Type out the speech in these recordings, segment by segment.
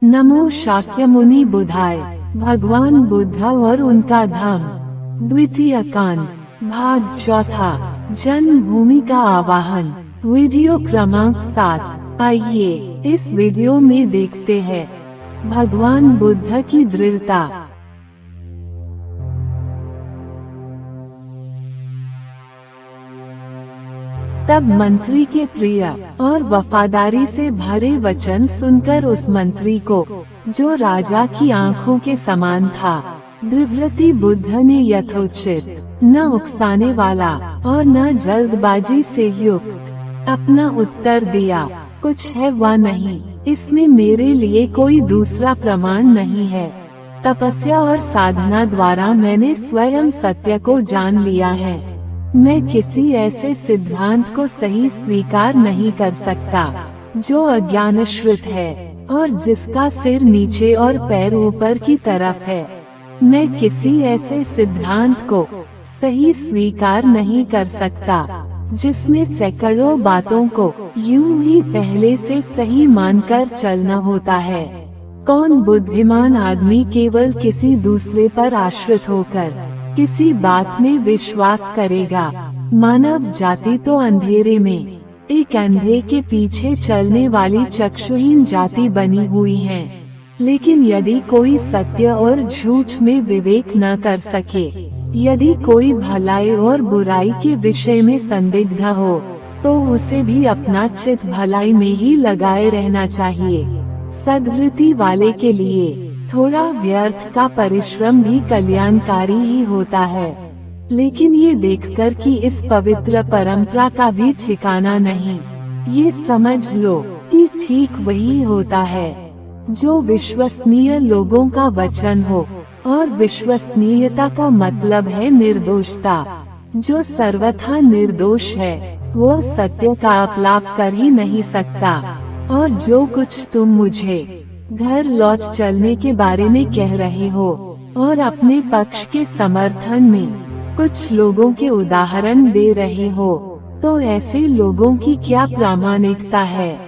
नमो शाक्यमुनि बुधाय। भगवान बुद्ध और उनका धाम। द्वितीय कांड, भाग चौथा, जन्मभूमि का आवाहन। वीडियो क्रमांक 7। आइए इस वीडियो में देखते हैं भगवान बुद्ध की दृढ़ता। तब मंत्री के प्रिय और वफादारी से भरे वचन सुनकर उस मंत्री को, जो राजा की आंखों के समान था, द्विव्रती बुद्ध ने यथोचित, न उकसाने वाला और न जल्दबाजी से युक्त अपना उत्तर दिया, कुछ है व नहीं, इसमें मेरे लिए कोई दूसरा प्रमाण नहीं है। तपस्या और साधना द्वारा मैंने स्वयं सत्य को जान लिया है। मैं किसी ऐसे सिद्धांत को सही स्वीकार नहीं कर सकता जो अज्ञानश्रित है और जिसका सिर नीचे और पैर ऊपर की तरफ है। मैं किसी ऐसे सिद्धांत को सही स्वीकार नहीं कर सकता जिसमें सैकड़ों बातों को यूं ही पहले से सही मानकर चलना होता है। कौन बुद्धिमान आदमी केवल किसी दूसरे पर आश्रित होकर किसी बात में विश्वास करेगा? मानव जाति तो अंधेरे में एक अंधे के पीछे चलने वाली चक्षुहीन जाति बनी हुई है। लेकिन यदि कोई सत्य और झूठ में विवेक न कर सके, यदि कोई भलाई और बुराई के विषय में संदिग्ध हो, तो उसे भी अपना चित भलाई में ही लगाए रहना चाहिए। सद्वृत्ति वाले के लिए थोड़ा व्यर्थ का परिश्रम भी कल्याणकारी ही होता है। लेकिन ये देखकर कि इस पवित्र परंपरा का भी ठिकाना नहीं, ये समझ लो कि ठीक वही होता है जो विश्वसनीय लोगों का वचन हो, और विश्वसनीयता का मतलब है निर्दोषता। जो सर्वथा निर्दोष है वो सत्य का अपलाप कर ही नहीं सकता। और जो कुछ तुम मुझे घर लौट चलने के बारे में कह रहे हो और अपने पक्ष के समर्थन में कुछ लोगों के उदाहरण दे रहे हो, तो ऐसे लोगों की क्या प्रामाणिकता है?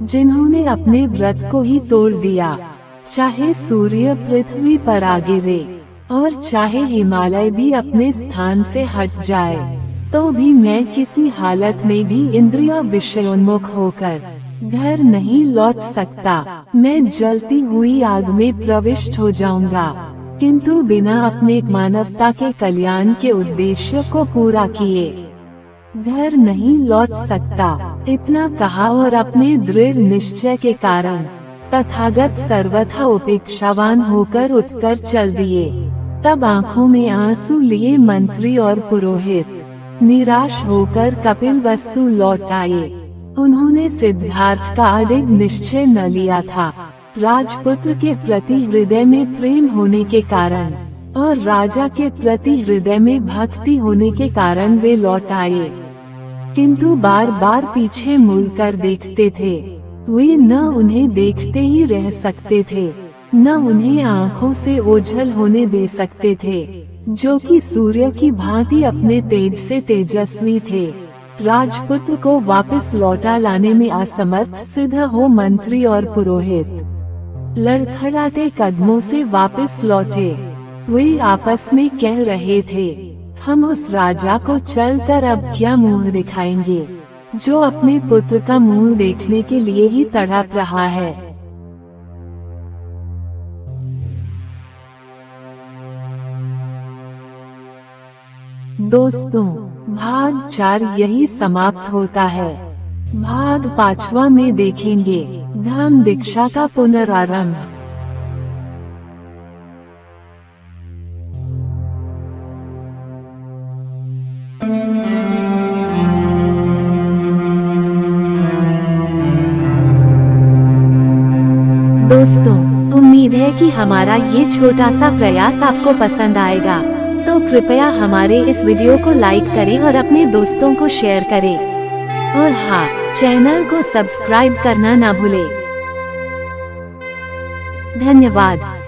जिन्होंने अपने व्रत को ही तोड़ दिया, चाहे सूर्य पृथ्वी पर आ गिरे और चाहे हिमालय भी अपने स्थान से हट जाए, तो भी मैं किसी हालत में भी इंद्रिय विषयोन्मुख होकर घर नहीं लौट सकता। मैं जलती हुई आग में प्रविष्ट हो जाऊंगा, किंतु बिना अपने मानवता के कल्याण के उद्देश्य को पूरा किए घर नहीं लौट सकता। इतना कहा और अपने दृढ़ निश्चय के कारण तथागत सर्वथा उपेक्षावान होकर उठकर चल दिए। तब आंखों में आंसू लिए मंत्री और पुरोहित निराश होकर कपिलवस्तु लौट आए। उन्होंने सिद्धार्थ का अडिग निश्चय न लिया था। राजपुत्र के प्रति हृदय में प्रेम होने के कारण और राजा के प्रति हृदय में भक्ति होने के कारण वे लौट आए, किंतु बार बार पीछे मुड़कर देखते थे। वे न उन्हें देखते ही रह सकते थे, न उन्हें आंखों से ओझल होने दे सकते थे, जो कि सूर्य की भांति अपने तेज से तेजस्वी थे। राजपुत्र को वापस लौटा लाने में असमर्थ सिद्ध हो मंत्री और पुरोहित लड़खड़ाते कदमों से वापस लौटे। वे आपस में कह रहे थे, हम उस राजा को चलकर अब क्या मुंह दिखाएंगे, जो अपने पुत्र का मुंह देखने के लिए ही तड़प रहा है। दोस्तों, भाग 4 यही समाप्त होता है। भाग 5वां में देखेंगे धम्म दीक्षा का पुनरारंभ। दोस्तों, उम्मीद है कि हमारा ये छोटा सा प्रयास आपको पसंद आएगा। तो कृपया हमारे इस वीडियो को लाइक करें और अपने दोस्तों को शेयर करें। और हाँ, चैनल को सब्सक्राइब करना ना भूलें। धन्यवाद।